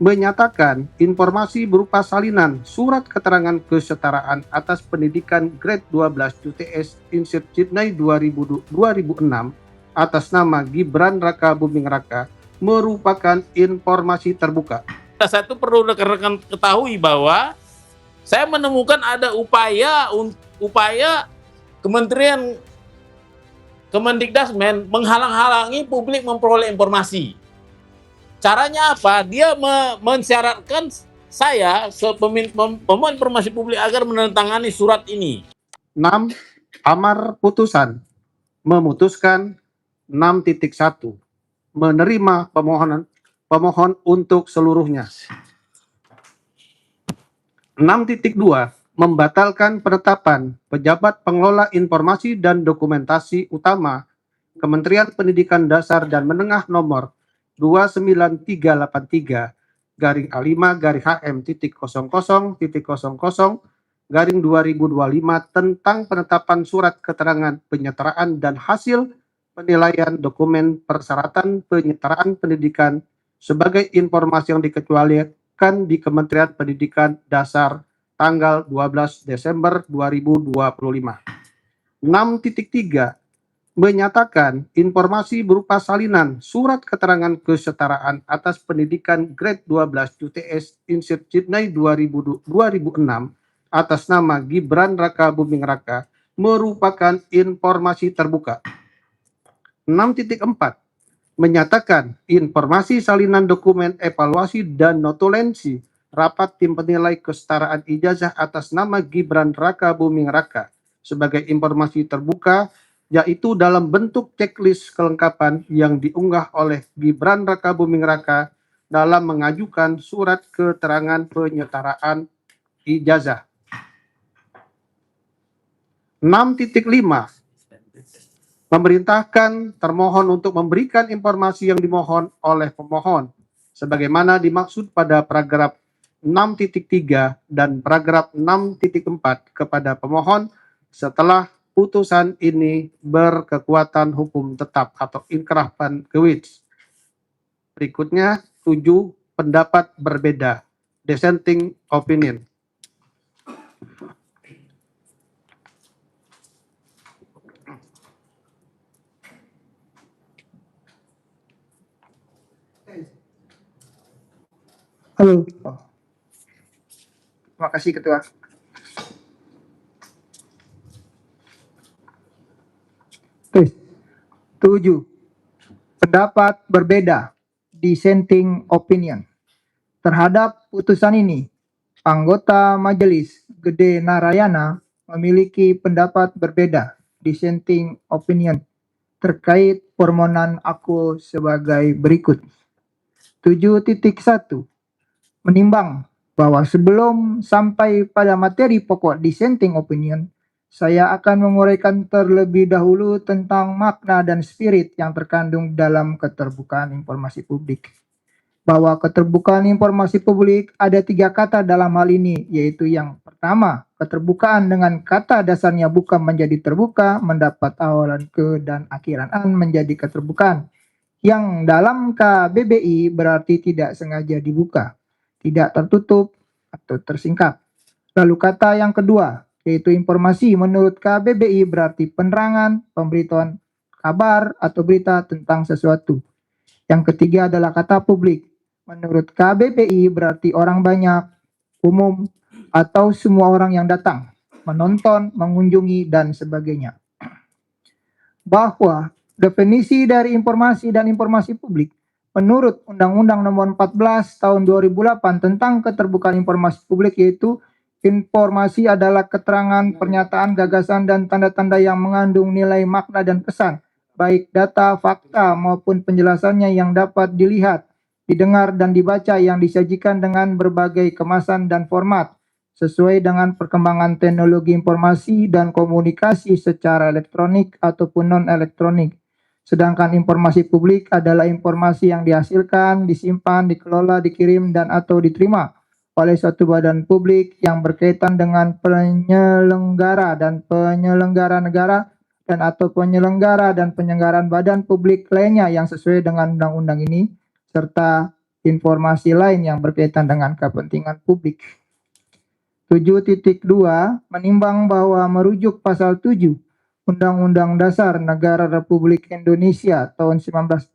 menyatakan informasi berupa salinan surat keterangan kesetaraan atas pendidikan grade 12 UTS Insert Jidnai 2006 atas nama Gibran Raka Buming Raka merupakan informasi terbuka. Satu perlu rekan-rekan ketahui bahwa saya menemukan ada upaya Kementerian Kemendikbudmen menghalang-halangi publik memperoleh informasi. Caranya apa? Dia mensyaratkan saya pemohon informasi publik agar menandatangani surat ini. 6. Amar putusan memutuskan 6.1 menerima pemohon untuk seluruhnya. 6.2 membatalkan penetapan pejabat pengelola informasi dan dokumentasi utama Kementerian Pendidikan Dasar dan Menengah nomor 293-HM.00.00/2025 tentang penetapan surat keterangan penyetaraan dan hasil penilaian dokumen persyaratan penyetaraan pendidikan sebagai informasi yang dikecualikan di Kementerian Pendidikan Dasar tanggal 12 Desember 2025. 6.3 menyatakan informasi berupa salinan surat keterangan kesetaraan atas pendidikan grade 12 UTS Insert Jidnai 2006 atas nama Gibran Raka Buming Raka merupakan informasi terbuka. 6.4 menyatakan informasi salinan dokumen evaluasi dan notulensi rapat tim penilai kesetaraan ijazah atas nama Gibran Raka Buming Raka sebagai informasi terbuka, yaitu dalam bentuk checklist kelengkapan yang diunggah oleh Gibran Raka Buming Raka dalam mengajukan surat keterangan penyetaraan ijazah. 6.5 memerintahkan termohon untuk memberikan informasi yang dimohon oleh pemohon sebagaimana dimaksud pada paragraf 6.3 dan paragraf 6.4 kepada pemohon setelah putusan ini berkekuatan hukum tetap atau inkrah van gewis. Berikutnya 7 pendapat berbeda, dissenting opinion. Halo. Terima kasih Ketua. Tes. 7. Pendapat berbeda, dissenting opinion. Terhadap putusan ini, anggota Majelis Gede Narayana memiliki pendapat berbeda, dissenting opinion, terkait permohonan aku sebagai berikut. 7.1 menimbang bahwa sebelum sampai pada materi pokok dissenting opinion, saya akan menguraikan terlebih dahulu tentang makna dan spirit yang terkandung dalam keterbukaan informasi publik. Bahwa keterbukaan informasi publik ada 3 kata dalam hal ini, yaitu yang pertama, keterbukaan dengan kata dasarnya bukan menjadi terbuka, mendapat awalan ke dan akhiran an menjadi keterbukaan. Yang dalam KBBI berarti tidak sengaja dibuka, tidak tertutup atau tersingkap. Lalu kata yang kedua, yaitu informasi menurut KBBI berarti penerangan, pemberitahuan kabar atau berita tentang sesuatu. Yang ketiga adalah kata publik. Menurut KBBI berarti orang banyak, umum, atau semua orang yang datang, menonton, mengunjungi, dan sebagainya. Bahwa definisi dari informasi dan informasi publik menurut Undang-Undang Nomor 14 Tahun 2008 tentang keterbukaan informasi publik, yaitu informasi adalah keterangan, pernyataan, gagasan, dan tanda-tanda yang mengandung nilai makna dan pesan, baik data, fakta, maupun penjelasannya yang dapat dilihat, didengar, dan dibaca yang disajikan dengan berbagai kemasan dan format, sesuai dengan perkembangan teknologi informasi dan komunikasi secara elektronik ataupun non-elektronik. Sedangkan informasi publik adalah informasi yang dihasilkan, disimpan, dikelola, dikirim, dan atau diterima oleh suatu badan publik yang berkaitan dengan penyelenggara dan penyelenggara negara dan atau penyelenggara dan penyelenggaraan badan publik lainnya yang sesuai dengan undang-undang ini, serta informasi lain yang berkaitan dengan kepentingan publik. 7.2 menimbang bahwa merujuk pasal 7 Undang-Undang Dasar Negara Republik Indonesia tahun 1945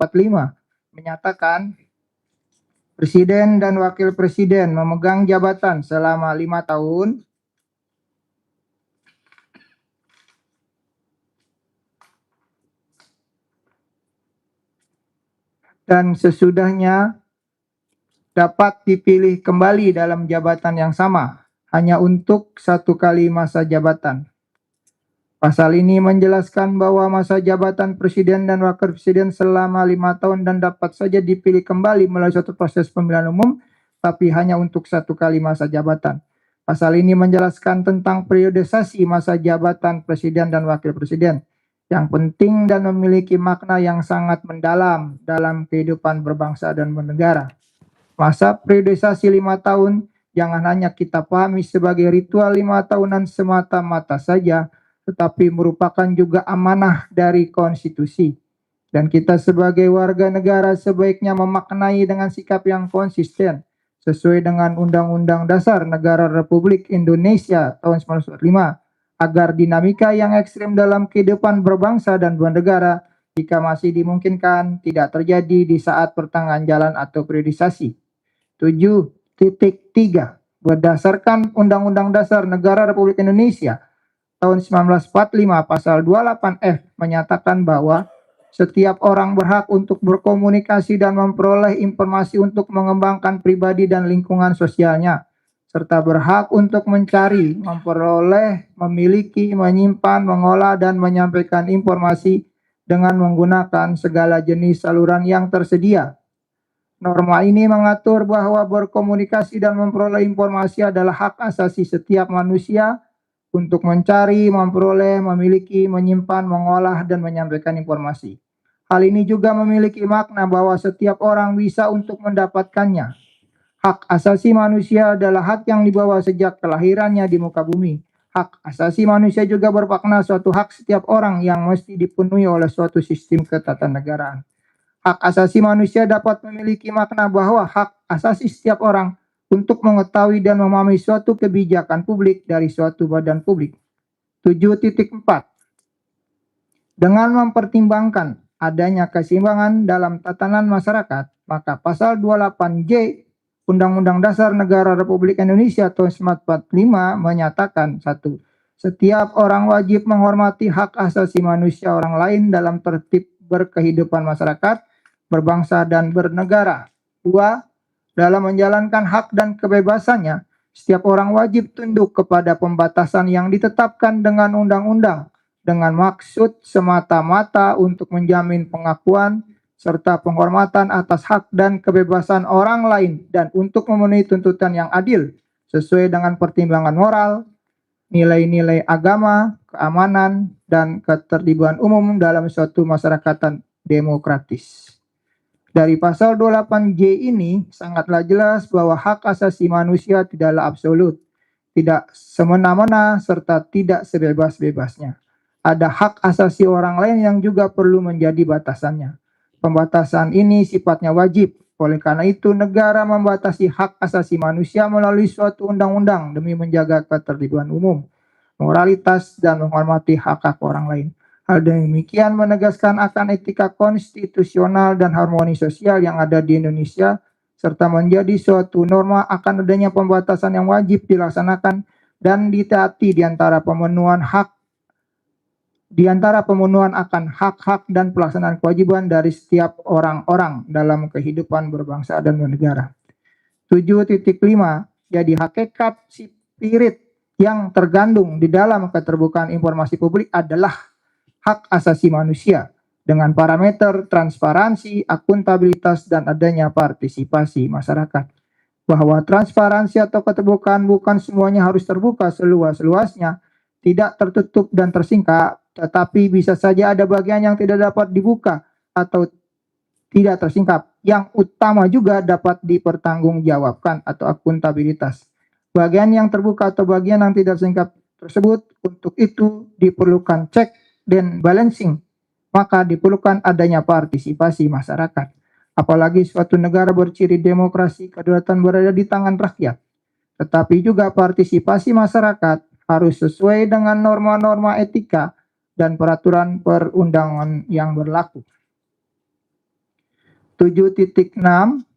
menyatakan Presiden dan Wakil Presiden memegang jabatan selama 5 tahun dan sesudahnya dapat dipilih kembali dalam jabatan yang sama hanya untuk 1 kali masa jabatan. Pasal ini menjelaskan bahwa masa jabatan Presiden dan Wakil Presiden selama 5 tahun dan dapat saja dipilih kembali melalui suatu proses pemilihan umum, tapi hanya untuk 1 kali masa jabatan. Pasal ini menjelaskan tentang periodisasi masa jabatan Presiden dan Wakil Presiden yang penting dan memiliki makna yang sangat mendalam dalam kehidupan berbangsa dan bernegara. Masa periodisasi 5 tahun jangan hanya kita pahami sebagai ritual 5 tahunan semata-mata saja, tetapi merupakan juga amanah dari konstitusi. Dan kita sebagai warga negara sebaiknya memaknai dengan sikap yang konsisten, sesuai dengan Undang-Undang Dasar Negara Republik Indonesia tahun 1945, agar dinamika yang ekstrim dalam kehidupan berbangsa dan bernegara, jika masih dimungkinkan, tidak terjadi di saat pertengahan jalan atau periodisasi. 7.3 berdasarkan Undang-Undang Dasar Negara Republik Indonesia tahun 1945 pasal 28F menyatakan bahwa setiap orang berhak untuk berkomunikasi dan memperoleh informasi untuk mengembangkan pribadi dan lingkungan sosialnya, serta berhak untuk mencari, memperoleh, memiliki, menyimpan, mengolah, dan menyampaikan informasi dengan menggunakan segala jenis saluran yang tersedia. Norma ini mengatur bahwa berkomunikasi dan memperoleh informasi adalah hak asasi setiap manusia untuk mencari, memperoleh, memiliki, menyimpan, mengolah, dan menyampaikan informasi. Hal ini juga memiliki makna bahwa setiap orang bisa untuk mendapatkannya. Hak asasi manusia adalah hak yang dibawa sejak kelahirannya di muka bumi. Hak asasi manusia juga bermakna suatu hak setiap orang yang mesti dipenuhi oleh suatu sistem ketatanegaraan. Hak asasi manusia dapat memiliki makna bahwa hak asasi setiap orang untuk mengetahui dan memahami suatu kebijakan publik dari suatu badan publik. 7.4 Dengan mempertimbangkan adanya keseimbangan dalam tatanan masyarakat, maka pasal 28J Undang-Undang Dasar Negara Republik Indonesia tahun 1945 menyatakan 1. Setiap orang wajib menghormati hak asasi manusia orang lain dalam tertib berkehidupan masyarakat, berbangsa, dan bernegara. 2. Dalam menjalankan hak dan kebebasannya, setiap orang wajib tunduk kepada pembatasan yang ditetapkan dengan undang-undang dengan maksud semata-mata untuk menjamin pengakuan serta penghormatan atas hak dan kebebasan orang lain dan untuk memenuhi tuntutan yang adil sesuai dengan pertimbangan moral, nilai-nilai agama, keamanan, dan ketertiban umum dalam suatu masyarakatan demokratis. Dari pasal 28J ini sangatlah jelas bahwa hak asasi manusia tidaklah absolut, tidak semena-mena, serta tidak sebebas-bebasnya. Ada hak asasi orang lain yang juga perlu menjadi batasannya. Pembatasan ini sifatnya wajib, oleh karena itu negara membatasi hak asasi manusia melalui suatu undang-undang demi menjaga ketertiban umum, moralitas, dan menghormati hak-hak orang lain. Hal demikian menegaskan akan etika konstitusional dan harmoni sosial yang ada di Indonesia, serta menjadi suatu norma akan adanya pembatasan yang wajib dilaksanakan dan ditaati di antara pemenuhan akan hak-hak dan pelaksanaan kewajiban dari setiap orang-orang dalam kehidupan berbangsa dan bernegara. 7.5 Jadi hakikat spirit yang tergandung di dalam keterbukaan informasi publik adalah hak asasi manusia dengan parameter transparansi, akuntabilitas, dan adanya partisipasi masyarakat. Bahwa transparansi atau keterbukaan bukan semuanya harus terbuka seluas-luasnya, tidak tertutup dan tersingkap, tetapi bisa saja ada bagian yang tidak dapat dibuka atau tidak tersingkap. Yang utama juga dapat dipertanggungjawabkan atau akuntabilitas. Bagian yang terbuka atau bagian yang tidak tersingkap tersebut, untuk itu diperlukan cek dan balancing, maka diperlukan adanya partisipasi masyarakat. Apalagi suatu negara berciri demokrasi, kedaulatan berada di tangan rakyat. Tetapi juga partisipasi masyarakat harus sesuai dengan norma-norma etika dan peraturan perundangan yang berlaku. 7.6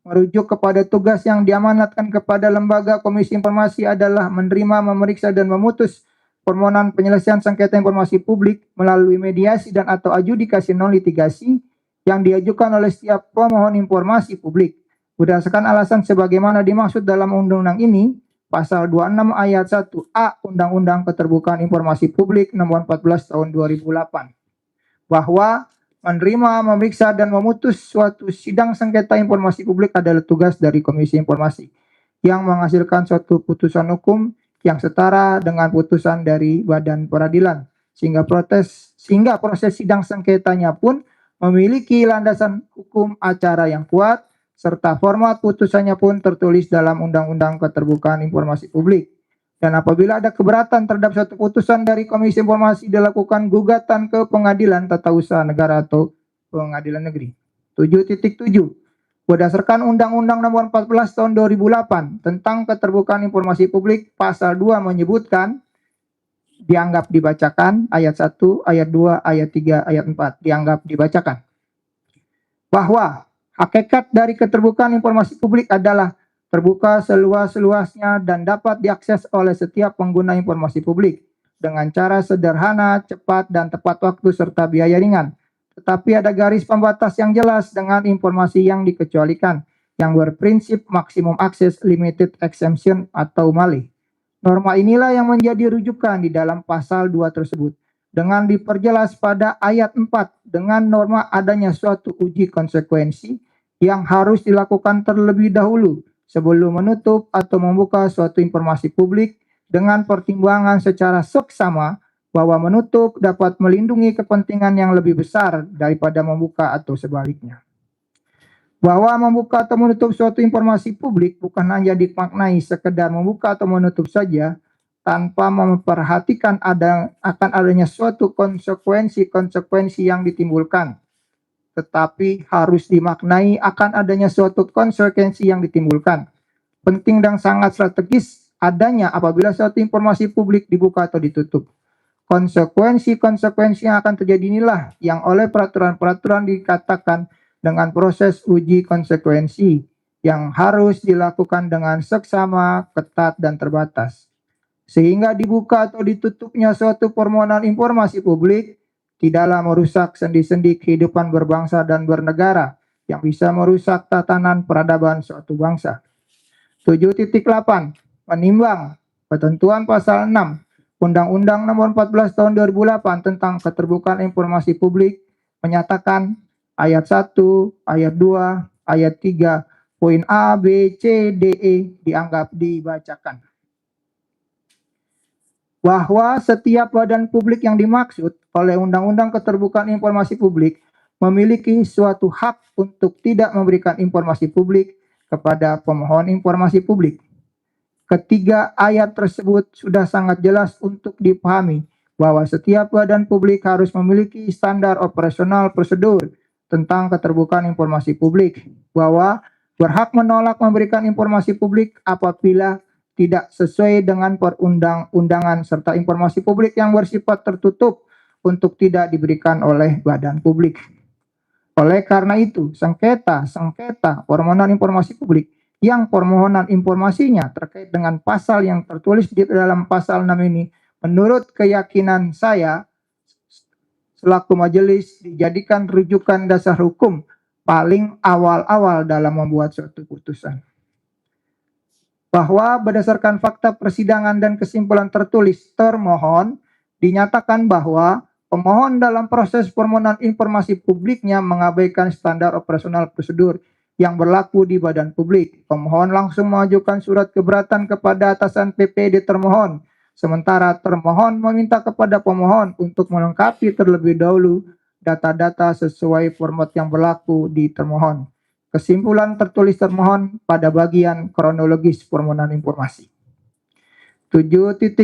merujuk kepada tugas yang diamanatkan kepada Lembaga Komisi Informasi adalah menerima, memeriksa, dan memutus permohonan penyelesaian sengketa informasi publik melalui mediasi dan atau adjudikasi non litigasi yang diajukan oleh setiap pemohon informasi publik. Berdasarkan alasan sebagaimana dimaksud dalam undang-undang ini, Pasal 26 ayat 1A Undang-Undang Keterbukaan Informasi Publik Nomor 14 Tahun 2008, bahwa menerima, memeriksa, dan memutus suatu sidang sengketa informasi publik adalah tugas dari Komisi Informasi yang menghasilkan suatu putusan hukum yang setara dengan putusan dari badan peradilan, sehingga proses sidang sengketanya pun memiliki landasan hukum acara yang kuat, serta format putusannya pun tertulis dalam Undang-Undang Keterbukaan Informasi Publik. Dan apabila ada keberatan terhadap suatu putusan dari Komisi Informasi, dilakukan gugatan ke Pengadilan Tata Usaha Negara atau Pengadilan Negeri. 7.7 berdasarkan Undang-Undang Nomor 14 Tahun 2008 tentang Keterbukaan Informasi Publik, Pasal 2 menyebutkan dianggap dibacakan, ayat 1, ayat 2, ayat 3, ayat 4 dianggap dibacakan, bahwa hakikat dari keterbukaan informasi publik adalah terbuka seluas-luasnya dan dapat diakses oleh setiap pengguna informasi publik dengan cara sederhana, cepat, dan tepat waktu serta biaya ringan. Tetapi ada garis pembatas yang jelas dengan informasi yang dikecualikan, yang berprinsip maksimum akses, limited exemption atau MALE. Norma inilah yang menjadi rujukan di dalam pasal 2 tersebut, dengan diperjelas pada ayat 4 dengan norma adanya suatu uji konsekuensi yang harus dilakukan terlebih dahulu sebelum menutup atau membuka suatu informasi publik dengan pertimbangan secara seksama bahwa menutup dapat melindungi kepentingan yang lebih besar daripada membuka atau sebaliknya. Bahwa membuka atau menutup suatu informasi publik bukan hanya dimaknai sekedar membuka atau menutup saja tanpa memperhatikan akan adanya suatu konsekuensi yang ditimbulkan, tetapi harus dimaknai akan adanya suatu konsekuensi yang ditimbulkan. Penting dan sangat strategis adanya apabila suatu informasi publik dibuka atau ditutup. Konsekuensi-konsekuensi yang akan terjadi inilah yang oleh peraturan-peraturan dikatakan dengan proses uji konsekuensi yang harus dilakukan dengan seksama, ketat, dan terbatas. Sehingga dibuka atau ditutupnya suatu permohonan informasi publik tidaklah merusak sendi-sendi kehidupan berbangsa dan bernegara yang bisa merusak tatanan peradaban suatu bangsa. 7.8 menimbang ketentuan pasal 6 Undang-Undang Nomor 14 Tahun 2008 tentang Keterbukaan Informasi Publik menyatakan ayat 1, ayat 2, ayat 3, poin A, B, C, D, E dianggap dibacakan. Bahwa setiap badan publik yang dimaksud oleh Undang-Undang Keterbukaan Informasi Publik memiliki suatu hak untuk tidak memberikan informasi publik kepada pemohon informasi publik. Ketiga ayat tersebut sudah sangat jelas untuk dipahami bahwa setiap badan publik harus memiliki standar operasional prosedur tentang keterbukaan informasi publik, bahwa berhak menolak memberikan informasi publik apabila tidak sesuai dengan perundang-undangan serta informasi publik yang bersifat tertutup untuk tidak diberikan oleh badan publik. Oleh karena itu, sengketa permohonan informasi publik yang permohonan informasinya terkait dengan pasal yang tertulis di dalam pasal 6 ini, menurut keyakinan saya selaku majelis dijadikan rujukan dasar hukum paling awal-awal dalam membuat suatu putusan. Bahwa berdasarkan fakta persidangan dan kesimpulan tertulis termohon, dinyatakan bahwa pemohon dalam proses permohonan informasi publiknya mengabaikan standar operasional prosedur yang berlaku di badan publik. Pemohon langsung mengajukan surat keberatan kepada atasan PPD termohon, sementara termohon meminta kepada pemohon untuk melengkapi terlebih dahulu data-data sesuai format yang berlaku di termohon. Kesimpulan tertulis termohon pada bagian kronologis permohonan informasi. 7.9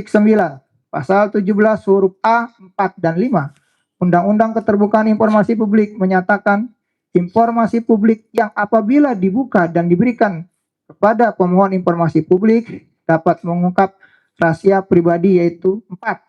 Pasal 17 huruf A, 4, dan 5 Undang-Undang Keterbukaan Informasi Publik menyatakan informasi publik yang apabila dibuka dan diberikan kepada pemohon informasi publik dapat mengungkap rahasia pribadi, yaitu 4.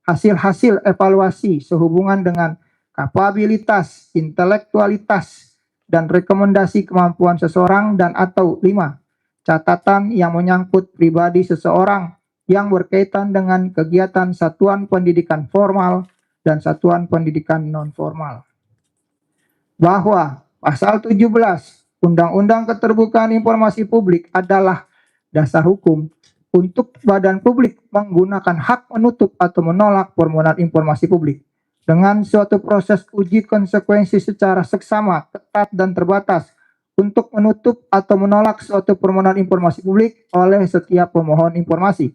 Hasil-hasil evaluasi sehubungan dengan kapabilitas, intelektualitas, dan rekomendasi kemampuan seseorang, dan atau 5. Catatan yang menyangkut pribadi seseorang yang berkaitan dengan kegiatan satuan pendidikan formal dan satuan pendidikan non-formal. Bahwa pasal 17 Undang-Undang Keterbukaan Informasi Publik adalah dasar hukum untuk badan publik menggunakan hak menutup atau menolak permohonan informasi publik dengan suatu proses uji konsekuensi secara seksama, ketat, dan terbatas untuk menutup atau menolak suatu permohonan informasi publik oleh setiap pemohon informasi.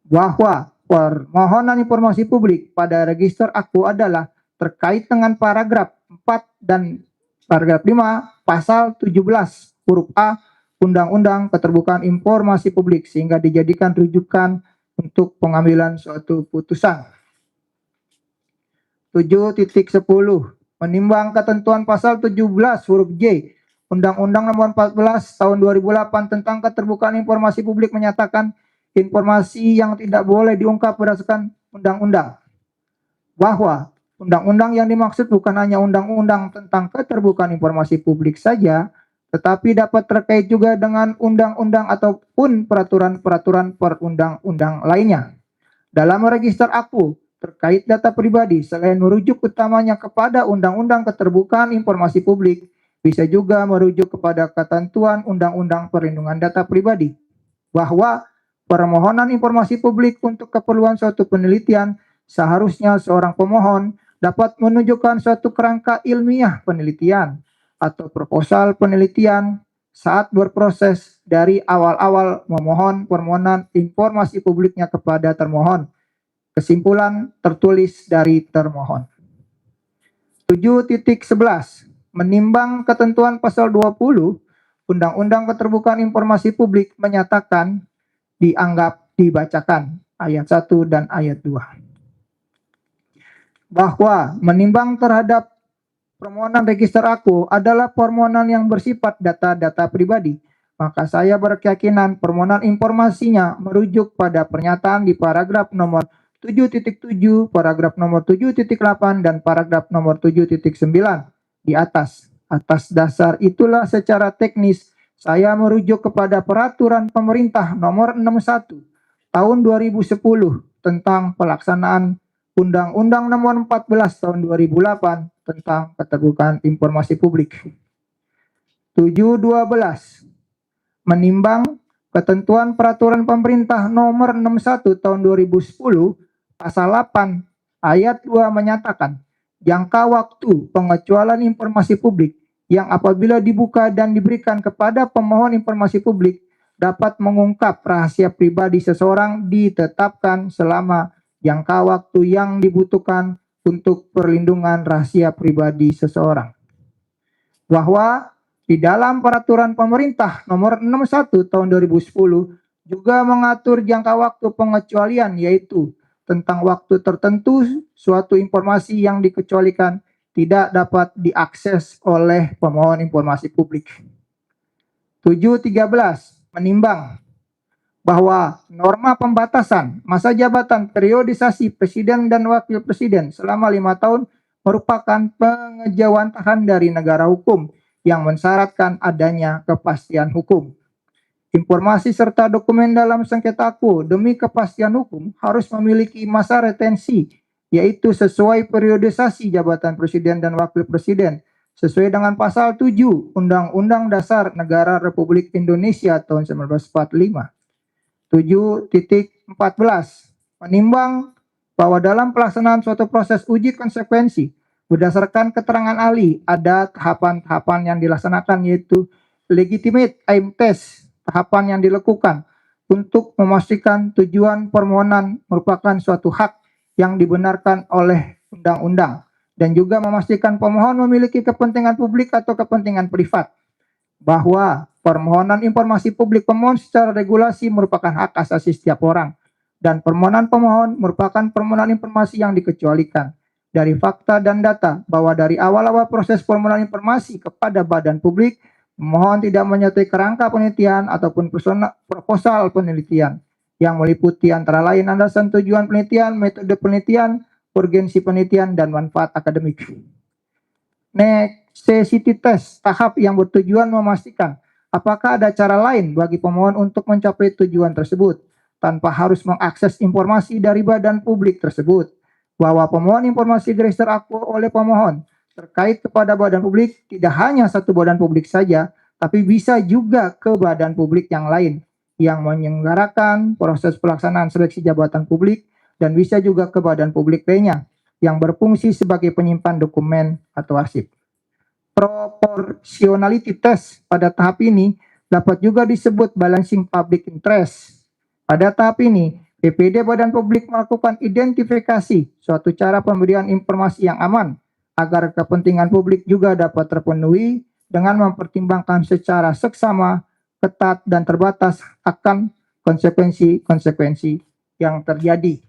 Bahwa permohonan informasi publik pada register aku adalah terkait dengan paragraf 4 dan paragraf 5 pasal 17 huruf A Undang-Undang Keterbukaan Informasi Publik sehingga dijadikan rujukan untuk pengambilan suatu putusan. 7.10 Menimbang ketentuan pasal 17 huruf J Undang-Undang Nomor 14 Tahun 2008 tentang Keterbukaan Informasi Publik menyatakan informasi yang tidak boleh diungkap berdasarkan undang-undang. Bahwa undang-undang yang dimaksud bukan hanya undang-undang tentang keterbukaan informasi publik saja, tetapi dapat terkait juga dengan undang-undang ataupun peraturan-peraturan perundang-undang lainnya. Dalam register aku terkait data pribadi, selain merujuk utamanya kepada Undang-Undang Keterbukaan Informasi Publik, bisa juga merujuk kepada ketentuan Undang-Undang Perlindungan Data Pribadi, bahwa permohonan informasi publik untuk keperluan suatu penelitian seharusnya seorang pemohon dapat menunjukkan suatu kerangka ilmiah penelitian atau proposal penelitian saat berproses dari awal-awal memohon permohonan informasi publiknya kepada termohon. Kesimpulan tertulis dari termohon. 7.11 Menimbang ketentuan pasal 20 Undang-Undang Keterbukaan Informasi Publik menyatakan dianggap dibacakan ayat 1 dan ayat 2. Bahwa menimbang terhadap permohonan register aku adalah permohonan yang bersifat data-data pribadi, maka saya berkeyakinan permohonan informasinya merujuk pada pernyataan di paragraf nomor 7.7, paragraf nomor 7.8, dan paragraf nomor 7.9 di atas. Atas dasar itulah secara teknis saya merujuk kepada peraturan pemerintah nomor 61 tahun 2010 tentang pelaksanaan Undang-Undang nomor 14 tahun 2008 tentang keterbukaan informasi publik. 7.12 Menimbang ketentuan peraturan pemerintah nomor 61 tahun 2010 pasal 8 ayat 2 menyatakan jangka waktu pengecualian informasi publik yang apabila dibuka dan diberikan kepada pemohon informasi publik dapat mengungkap rahasia pribadi seseorang ditetapkan selama jangka waktu yang dibutuhkan untuk perlindungan rahasia pribadi seseorang. Bahwa di dalam peraturan pemerintah nomor 61 tahun 2010 juga mengatur jangka waktu pengecualian, yaitu tentang waktu tertentu suatu informasi yang dikecualikan tidak dapat diakses oleh pemohon informasi publik. 7.13 Menimbang bahwa norma pembatasan masa jabatan periodisasi presiden dan wakil presiden selama 5 tahun merupakan pengejawantahan dari negara hukum yang mensyaratkan adanya kepastian hukum. Informasi serta dokumen dalam sengketa aku demi kepastian hukum harus memiliki masa retensi, yaitu sesuai periodisasi jabatan presiden dan wakil presiden sesuai dengan pasal 7 Undang-Undang Dasar Negara Republik Indonesia tahun 1945. 7.14 Menimbang bahwa dalam pelaksanaan suatu proses uji konsekuensi berdasarkan keterangan ahli ada tahapan-tahapan yang dilaksanakan, yaitu legitimate aim test, tahapan yang dilakukan untuk memastikan tujuan permohonan merupakan suatu hak yang dibenarkan oleh undang-undang dan juga memastikan pemohon memiliki kepentingan publik atau kepentingan privat. Bahwa permohonan informasi publik pemohon secara regulasi merupakan hak asasi setiap orang dan permohonan pemohon merupakan permohonan informasi yang dikecualikan. dari fakta dan data bahwa dari awal-awal proses permohonan informasi kepada badan publik, pemohon tidak menyertai kerangka penelitian ataupun proposal penelitian yang meliputi antara lain landasan tujuan penelitian, metode penelitian, urgensi penelitian, dan manfaat akademik. Necessity test tahap yang bertujuan memastikan apakah ada cara lain bagi pemohon untuk mencapai tujuan tersebut tanpa harus mengakses informasi dari badan publik tersebut. Bahwa pemohon informasi register aktual oleh pemohon terkait kepada badan publik tidak hanya satu badan publik saja, tapi bisa juga ke badan publik yang lain yang menyelenggarakan proses pelaksanaan seleksi jabatan publik, dan bisa juga ke badan publik lainnya yang berfungsi sebagai penyimpan dokumen atau arsip. Proportionality test pada tahap ini dapat juga disebut balancing public interest. Pada tahap ini, BPD Badan Publik melakukan identifikasi suatu cara pemberian informasi yang aman agar kepentingan publik juga dapat terpenuhi dengan mempertimbangkan secara seksama, ketat, dan terbatas akan konsekuensi-konsekuensi yang terjadi.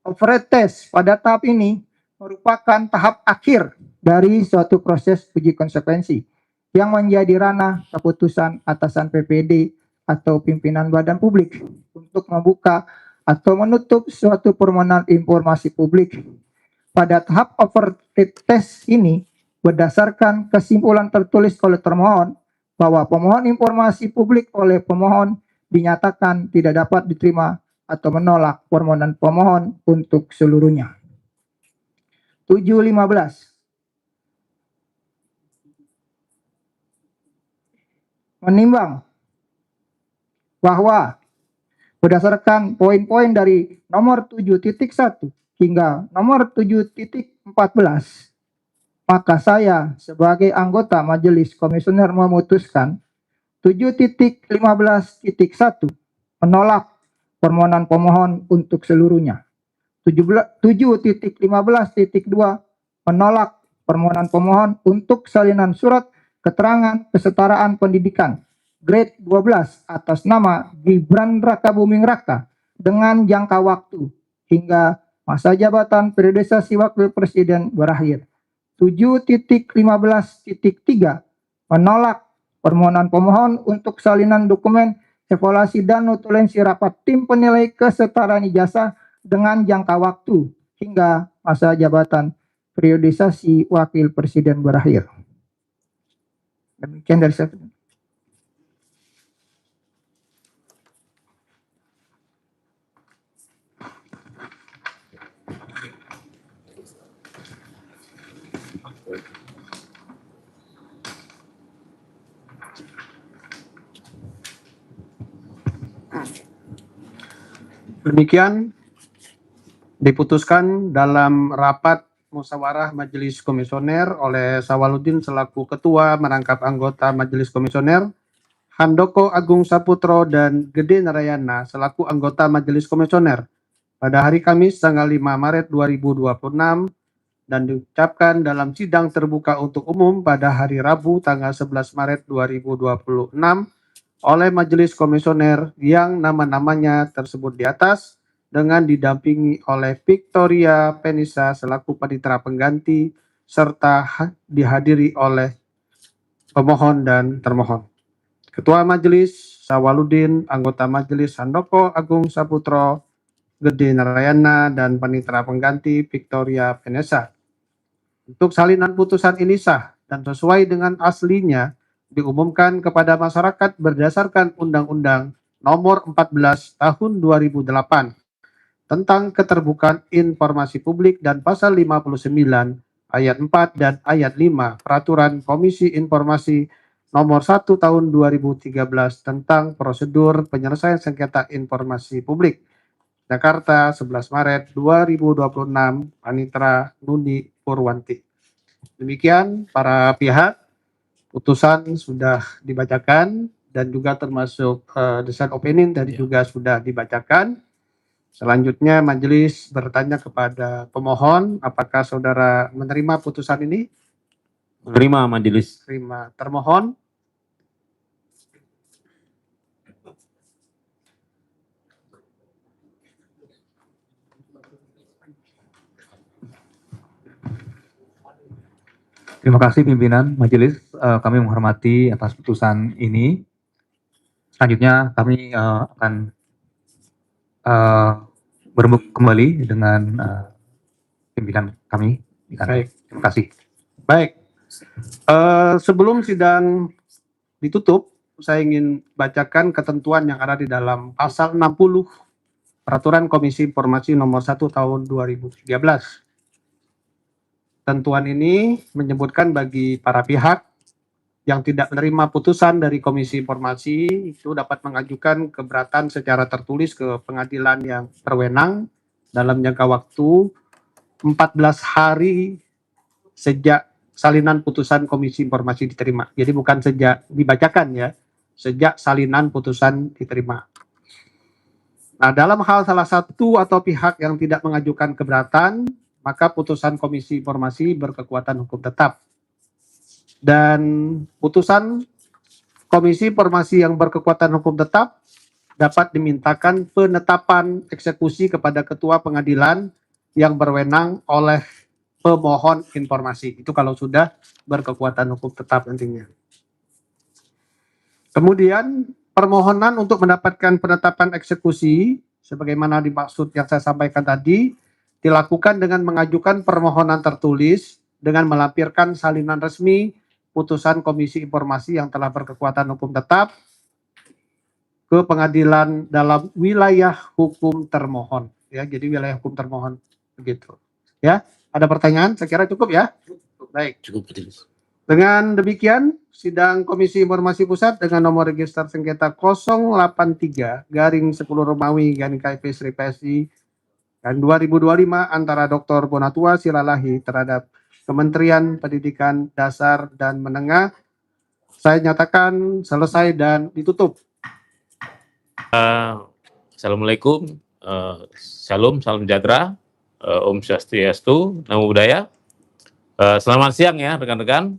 Override test pada tahap ini merupakan tahap akhir dari suatu proses uji konsekuensi yang menjadi ranah keputusan atasan PPD atau pimpinan badan publik untuk membuka atau menutup suatu permohonan informasi publik. Pada tahap override test ini, berdasarkan kesimpulan tertulis oleh termohon bahwa pemohon informasi publik oleh pemohon dinyatakan tidak dapat diterima atau menolak permohonan pemohon untuk seluruhnya. 7.15. Menimbang bahwa berdasarkan poin-poin dari nomor 7.1 hingga nomor 7.14, maka saya sebagai anggota Majelis Komisioner memutuskan 7.15.1 menolak permohonan pemohon untuk seluruhnya. 7.15.2 menolak permohonan pemohon untuk salinan surat keterangan kesetaraan pendidikan grade 12 atas nama Gibran Raka Buming Raka dengan jangka waktu hingga masa jabatan periodisasi wakil presiden berakhir. 7.15.3 menolak permohonan pemohon untuk salinan dokumen evaluasi dan notulensi rapat tim penilai kesetaraan ijazah dengan jangka waktu hingga masa jabatan periodisasi wakil presiden berakhir. Demikian dari saya. Demikian diputuskan dalam rapat musyawarah Majelis Komisioner oleh Sawaludin selaku Ketua merangkap anggota Majelis Komisioner, Handoko Agung Saputro dan Gede Narayana selaku anggota Majelis Komisioner pada hari Kamis tanggal 5 Maret 2026 dan diucapkan dalam sidang terbuka untuk umum pada hari Rabu tanggal 11 Maret 2026 oleh Majelis Komisioner yang nama-namanya tersebut di atas dengan didampingi oleh Victoria Penisa selaku panitera pengganti serta dihadiri oleh pemohon dan termohon. Ketua Majelis Sawaludin, anggota Majelis Handoko Agung Saputro, Gede Narayana, dan panitera pengganti Victoria Penisa. Untuk salinan putusan ini sah dan sesuai dengan aslinya diumumkan kepada masyarakat berdasarkan Undang-Undang Nomor 14 Tahun 2008 tentang Keterbukaan Informasi Publik dan Pasal 59 Ayat 4 dan Ayat 5 Peraturan Komisi Informasi Nomor 1 Tahun 2013 tentang Prosedur Penyelesaian Sengketa Informasi Publik. Jakarta, 11 Maret 2026, Panitra Nuni Purwanti. Demikian para pihak. Putusan sudah dibacakan dan juga termasuk desain opinion tadi juga sudah dibacakan. Selanjutnya majelis bertanya kepada pemohon, apakah saudara menerima putusan ini? Menerima majelis. Terima. Termohon? Terima kasih pimpinan majelis. Kami menghormati atas putusan ini. Selanjutnya kami akan berembuk kembali dengan pimpinan kami di kantor. Baik. Terima kasih. Baik. Sebelum sidang ditutup, saya ingin bacakan ketentuan yang ada di dalam pasal 60 Peraturan Komisi Informasi Nomor 1 Tahun 2013. Tentuan ini menyebutkan bagi para pihak yang tidak menerima putusan dari Komisi Informasi itu dapat mengajukan keberatan secara tertulis ke pengadilan yang berwenang dalam jangka waktu 14 hari sejak salinan putusan Komisi Informasi diterima. Jadi bukan sejak dibacakan ya, sejak salinan putusan diterima. Nah, dalam hal salah satu atau pihak yang tidak mengajukan keberatan, maka putusan Komisi Informasi berkekuatan hukum tetap. Dan putusan Komisi Informasi yang berkekuatan hukum tetap dapat dimintakan penetapan eksekusi kepada ketua pengadilan yang berwenang oleh pemohon informasi. Itu kalau sudah berkekuatan hukum tetap nantinya. Kemudian permohonan untuk mendapatkan penetapan eksekusi sebagaimana dimaksud yang saya sampaikan tadi dilakukan dengan mengajukan permohonan tertulis dengan melampirkan salinan resmi putusan Komisi Informasi yang telah berkekuatan hukum tetap ke pengadilan dalam wilayah hukum termohon. Ya, jadi wilayah hukum termohon begitu. Ya, ada pertanyaan? Saya kira cukup ya. Baik. Cukup. Dengan demikian, sidang Komisi Informasi Pusat dengan nomor register sengketa 083/10 Romawi KIP Sri PSI dan 2025 antara Dr. Bonatua Silalahi terhadap Kementerian Pendidikan Dasar dan Menengah, saya nyatakan selesai dan ditutup. Assalamualaikum, Shalom, salam sejahtera, Om Swastiastu, Namo Buddhaya. Selamat siang ya rekan-rekan.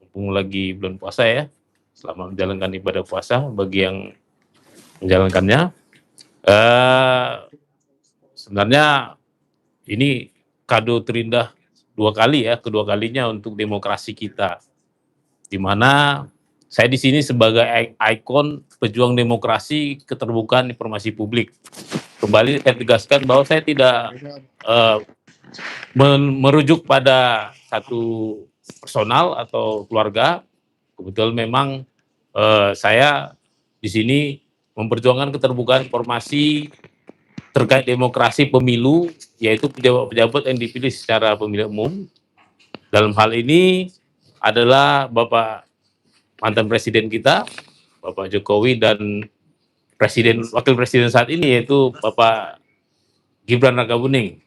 Mumpung lagi bulan puasa ya, selamat menjalankan ibadah puasa bagi yang menjalankannya. Sebenarnya ini kado terindah dua kali ya, kedua kalinya untuk demokrasi kita, di mana saya di sini sebagai ikon pejuang demokrasi keterbukaan informasi publik. Kembali saya tegaskan bahwa saya tidak merujuk pada satu personal atau keluarga. Kebetulan memang saya di sini memperjuangkan keterbukaan informasi terkait demokrasi pemilu, yaitu pejabat-pejabat yang dipilih secara pemilihan umum. Dalam hal ini adalah Bapak mantan presiden kita, Bapak Jokowi, dan wakil presiden saat ini yaitu Bapak Gibran Rakabuming.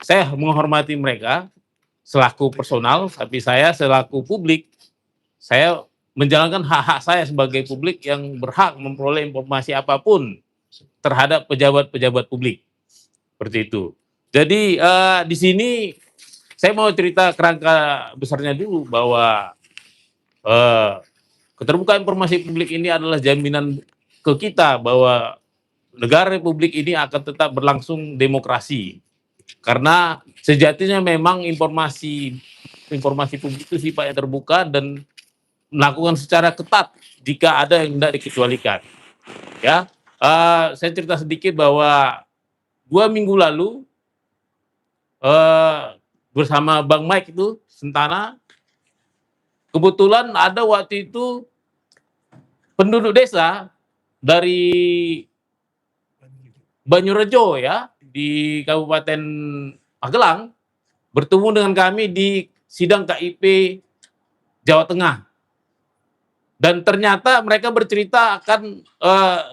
Saya menghormati mereka selaku personal, tapi saya selaku publik, saya menjalankan hak-hak saya sebagai publik yang berhak memperoleh informasi apapun terhadap pejabat-pejabat publik. Seperti itu. Jadi di sini saya mau cerita kerangka besarnya dulu bahwa keterbukaan informasi publik ini adalah jaminan ke kita bahwa negara republik ini akan tetap berlangsung demokrasi. Karena sejatinya memang informasi publik itu sifatnya terbuka dan melakukan secara ketat jika ada yang tidak dikecualikan. Ya, saya cerita sedikit bahwa 2 minggu lalu bersama Bang Mike itu Sentana, kebetulan ada waktu itu penduduk desa dari Banyurejo ya di Kabupaten Magelang bertemu dengan kami di sidang KIP Jawa Tengah. Dan ternyata mereka bercerita akan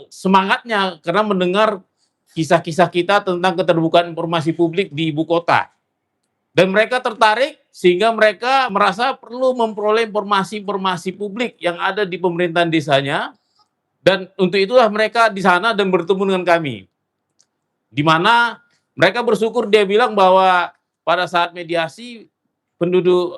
semangatnya karena mendengar kisah-kisah kita tentang keterbukaan informasi publik di ibu kota. Dan mereka tertarik sehingga mereka merasa perlu memperoleh informasi publik yang ada di pemerintahan desanya. Dan untuk itulah mereka di sana dan bertemu dengan kami. Di mana mereka bersyukur, dia bilang bahwa pada saat mediasi penduduk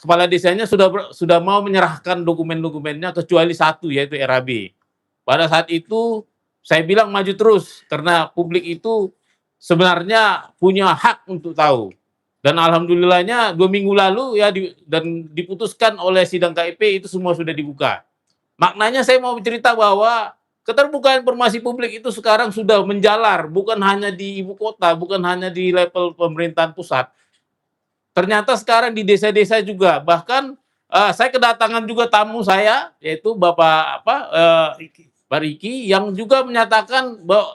kepala desanya sudah mau menyerahkan dokumen-dokumennya kecuali satu yaitu RAB. Pada saat itu saya bilang maju terus karena publik itu sebenarnya punya hak untuk tahu. Dan alhamdulillahnya 2 minggu lalu ya dan diputuskan oleh sidang KIP itu semua sudah dibuka. Maknanya saya mau cerita bahwa keterbukaan informasi publik itu sekarang sudah menjalar, bukan hanya di ibu kota, bukan hanya di level pemerintahan pusat. Ternyata sekarang di desa-desa juga. Bahkan saya kedatangan juga tamu saya, yaitu Bapak Pak Riki, yang juga menyatakan bahwa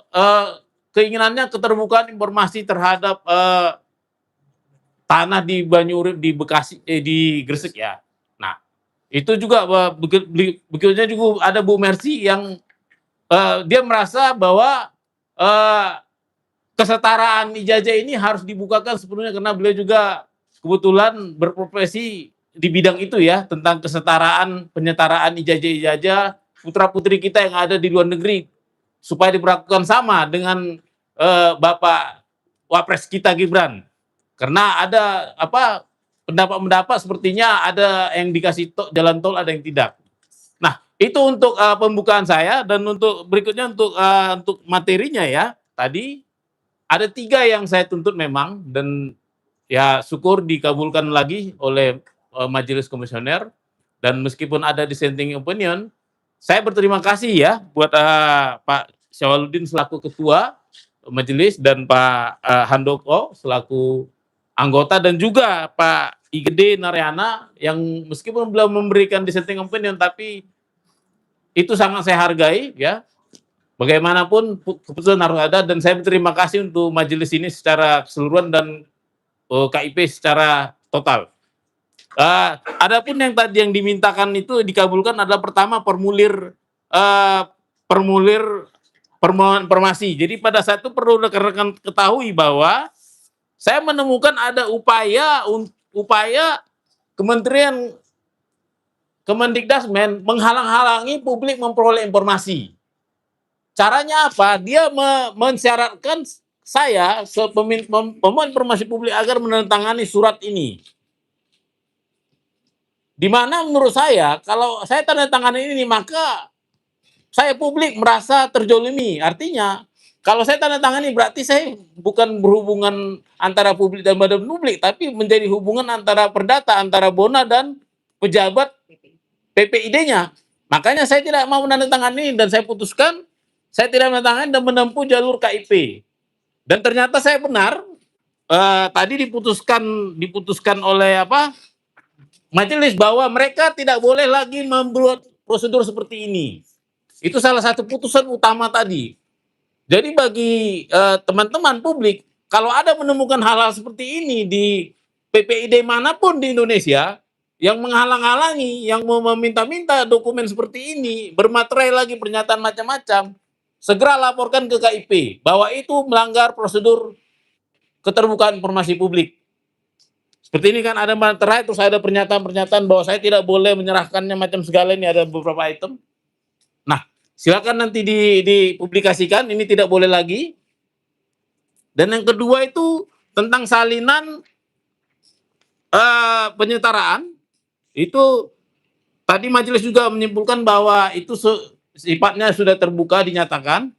keinginannya keterbukaan informasi terhadap tanah di Banyurip, di Bekasi, di Gresik ya. Nah, itu juga berikutnya juga ada Bu Mercy yang dia merasa bahwa kesetaraan ijazah ini harus dibukakan sepenuhnya karena beliau juga kebetulan berprofesi di bidang itu ya, tentang kesetaraan, penyetaraan ijazah-ijazah putra-putri kita yang ada di luar negeri supaya diperlakukan sama dengan Bapak Wapres kita Gibran. Karena ada pendapat-pendapat sepertinya ada yang dikasih jalan tol, ada yang tidak. Nah, itu untuk pembukaan saya, dan untuk berikutnya untuk materinya ya. Tadi ada 3 yang saya tuntut memang, dan ya syukur dikabulkan lagi oleh Majelis Komisioner, dan meskipun ada dissenting opinion, saya berterima kasih ya buat Pak Syawaludin selaku Ketua Majelis dan Pak Handoko selaku anggota, dan juga Pak Igede Naryana yang meskipun belum memberikan dissenting opinion tapi itu sangat saya hargai ya. Bagaimanapun keputusan harus ada, dan saya berterima kasih untuk majelis ini secara keseluruhan dan KIP secara total. Adapun yang tadi yang dimintakan itu dikabulkan adalah pertama formulir permohonan informasi. Jadi pada saat itu perlu rekan-rekan ketahui bahwa saya menemukan ada upaya Kementerian Kemendikbudrismen menghalang-halangi publik memperoleh informasi. Caranya apa? Dia mensyaratkan saya pemohon informasi publik agar menandatangani surat ini. Di mana menurut saya kalau saya tanda tangan ini maka saya publik merasa terjolimi. Artinya kalau saya tanda tangan ini berarti saya bukan berhubungan antara publik dan badan publik, tapi menjadi hubungan antara perdata, antara Bona dan pejabat PPID-nya. Makanya saya tidak mau menandatangani dan saya putuskan saya tidak menandatangani dan menempuh jalur KIP. Dan ternyata saya benar. Tadi diputuskan oleh majelis bahwa mereka tidak boleh lagi membuat prosedur seperti ini. Itu salah satu putusan utama tadi. Jadi bagi teman-teman publik, kalau ada menemukan hal-hal seperti ini di PPID manapun di Indonesia yang menghalang-halangi, yang mau meminta-minta dokumen seperti ini, bermaterai lagi pernyataan macam-macam, segera laporkan ke KIP bahwa itu melanggar prosedur keterbukaan informasi publik. Seperti ini kan ada materai, terus ada pernyataan-pernyataan bahwa saya tidak boleh menyerahkannya macam segala, ini ada beberapa item. Nah, silakan nanti dipublikasikan, ini tidak boleh lagi. Dan yang kedua itu tentang salinan penyetaraan, itu tadi majelis juga menyimpulkan bahwa itu sifatnya sudah terbuka dinyatakan.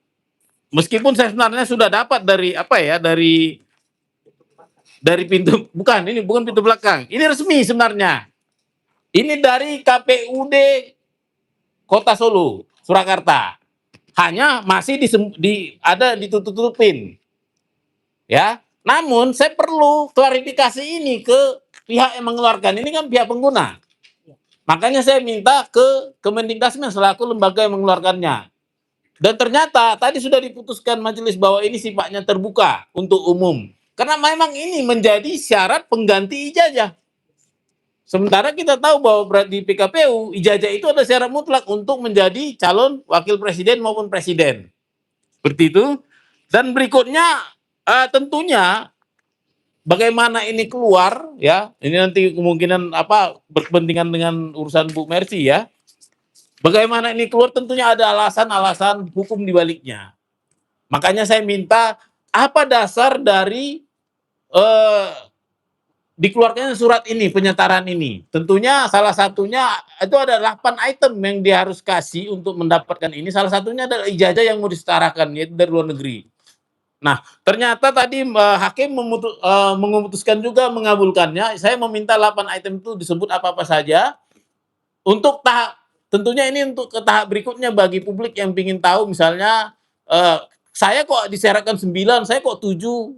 Meskipun saya sebenarnya sudah dapat dari pintu, bukan pintu belakang. Ini resmi sebenarnya. Ini dari KPUD Kota Solo, Surakarta. Hanya masih ada ditutup-tutupin. Ya. Namun saya perlu klarifikasi ini ke pihak yang mengeluarkan. Ini kan pihak pengguna. Makanya saya minta ke Kemendikbudrismen selaku lembaga yang mengeluarkannya. Dan ternyata tadi sudah diputuskan majelis bahwa ini sifatnya terbuka untuk umum. Karena memang ini menjadi syarat pengganti ijazah. Sementara kita tahu bahwa di PKPU ijazah itu ada syarat mutlak untuk menjadi calon wakil presiden maupun presiden. Seperti itu. Dan berikutnya tentunya bagaimana ini keluar ya. Ini nanti kemungkinan berkepentingan dengan urusan Bu Mercy ya. Bagaimana ini keluar tentunya ada alasan-alasan hukum di baliknya. Makanya saya minta apa dasar dari dikeluarkannya surat ini, penyetaraan ini. Tentunya salah satunya itu ada 8 item yang dia harus kasih untuk mendapatkan ini. Salah satunya adalah ijazah yang mau disetarakan, yaitu dari luar negeri. Nah, ternyata tadi hakim memutuskan juga mengabulkannya. Saya meminta 8 item itu disebut apa-apa saja. Untuk tahap, tentunya ini untuk ke tahap berikutnya bagi publik yang ingin tahu, misalnya saya kok disyaratkan 9, saya kok 7,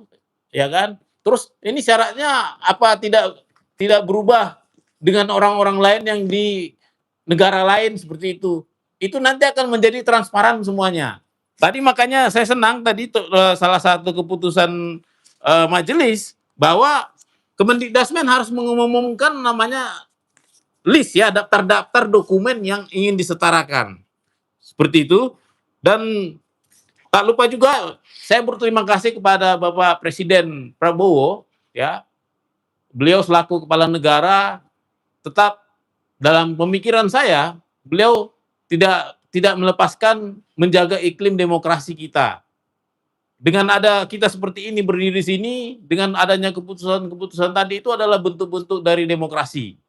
ya kan? Terus ini syaratnya apa tidak berubah dengan orang-orang lain yang di negara lain seperti itu. Itu nanti akan menjadi transparan semuanya. Tadi makanya saya senang tadi salah satu keputusan majelis bahwa Kemendikbudrismen harus mengumumkan namanya list ya, daftar-daftar dokumen yang ingin disetarakan. Seperti itu. Dan tak lupa juga saya berterima kasih kepada Bapak Presiden Prabowo ya. Beliau selaku kepala negara tetap dalam pemikiran saya, beliau tidak melepaskan menjaga iklim demokrasi kita. Dengan ada kita seperti ini berdiri di sini, dengan adanya keputusan-keputusan tadi itu adalah bentuk-bentuk dari demokrasi.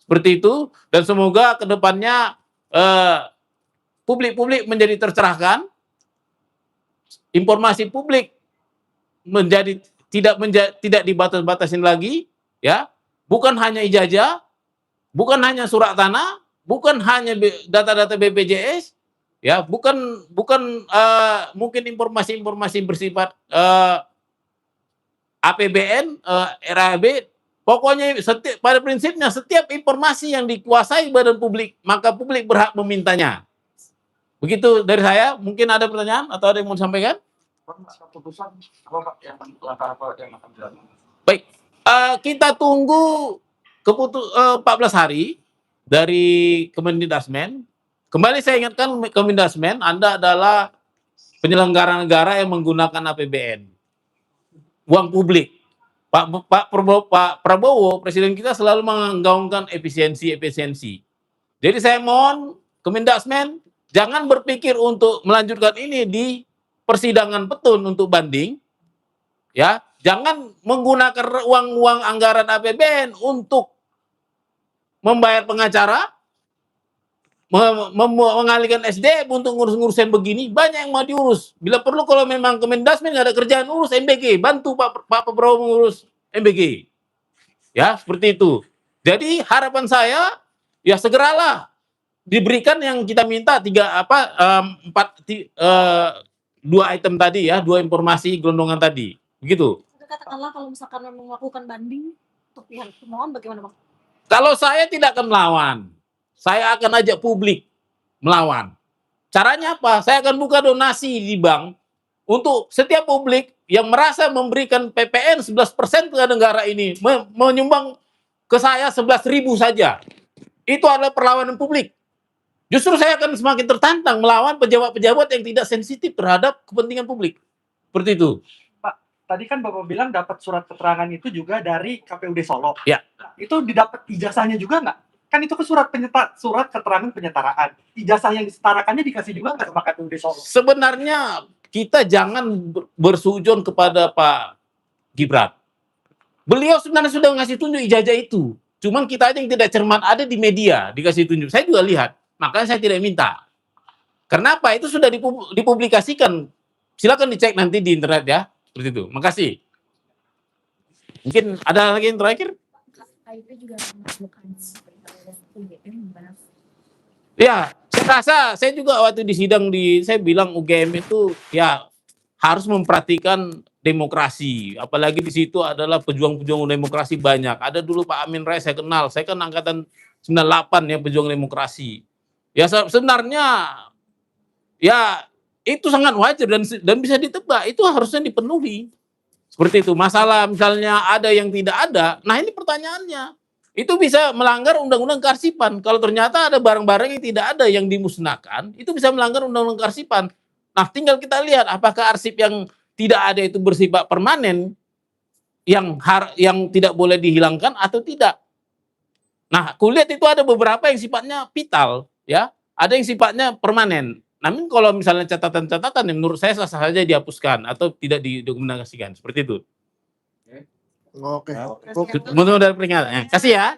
Seperti itu, dan semoga ke depannya publik-publik menjadi tercerahkan, informasi publik menjadi tidak dibatas-batasin lagi, ya, bukan hanya ijazah, bukan hanya surat tanah, bukan hanya data-data BPJS, ya, bukan mungkin informasi-informasi bersifat APBN, RAB, pokoknya pada prinsipnya setiap informasi yang dikuasai badan publik, maka publik berhak memintanya. Begitu dari saya. Mungkin ada pertanyaan atau ada yang mau disampaikan? Baik, kita tunggu 14 hari dari Kemendikbudrismen. Kembali saya ingatkan, Kemendikbudrismen Anda adalah penyelenggara negara yang menggunakan APBN, uang publik. Pak Prabowo, presiden kita selalu menggaungkan efisiensi. Jadi saya mohon Kemendikbudrismen jangan berpikir untuk melanjutkan ini di persidangan petun untuk banding, ya. Jangan menggunakan uang anggaran APBN untuk membayar pengacara, mengalihkan SDM untuk ngurus-ngurusin begini. Banyak yang mau diurus. Bila perlu kalau memang Kemendikbudrismen nggak ada kerjaan, urus MBG, bantu Pak Prabowo mengurus MBG. Ya, seperti itu. Jadi harapan saya ya segeralah diberikan yang kita minta 2 item tadi ya, 2 informasi gelondongan tadi. Begitu. Katakanlah kalau misalkan memang melakukan banding untuk pihak pemohon, bagaimana Bang? Kalau saya tidak akan melawan, saya akan ajak publik melawan. Caranya apa? Saya akan buka donasi di bank untuk setiap publik yang merasa memberikan PPN 11% ke negara ini, menyumbang ke saya 11.000 saja. Itu adalah perlawanan publik. Justru saya akan semakin tertantang melawan pejabat-pejabat yang tidak sensitif terhadap kepentingan publik. Seperti itu. Tadi kan Bapak bilang dapat surat keterangan itu juga dari KPUD Solo. Ya. Nah, itu didapat ijazahnya juga nggak? Kan itu ke surat keterangan penyetaraan. Ijazah yang disetarakannya dikasih juga nggak sama KPUD Solo? Sebenarnya kita jangan bersujon kepada Pak Gibran. Beliau sebenarnya sudah ngasih tunjuk ijazah itu. Cuman kita aja yang tidak cermat, ada di media dikasih tunjuk. Saya juga lihat, makanya saya tidak minta. Kenapa? Itu sudah dipublikasikan. Silakan dicek nanti di internet ya. Seperti itu. Makasih. Mungkin ada lagi yang terakhir? KIP juga melakukan Ya, saya rasa saya juga waktu di sidang saya bilang UGM itu ya harus memperhatikan demokrasi. Apalagi di situ adalah pejuang-pejuang demokrasi banyak. Ada dulu Pak Amin Rais saya kenal. Saya kan angkatan 98 ya, pejuang demokrasi. Ya sebenarnya ya itu sangat wajar dan bisa ditebak, itu harusnya dipenuhi. Seperti itu. Masalah misalnya ada yang tidak ada, nah ini pertanyaannya. Itu bisa melanggar undang-undang kearsipan. Kalau ternyata ada barang-barang yang tidak ada yang dimusnahkan, itu bisa melanggar undang-undang kearsipan. Nah, tinggal kita lihat apakah arsip yang tidak ada itu bersifat permanen, yang tidak boleh dihilangkan atau tidak. Nah, kulihat itu ada beberapa yang sifatnya vital, ya, ada yang sifatnya permanen. Namun kalau misalnya catatan-catatan yang menurut saya sah saja dihapuskan atau tidak didokumentasikan seperti itu. Oke. Mudah-mudahan peringatan. Kasih ya.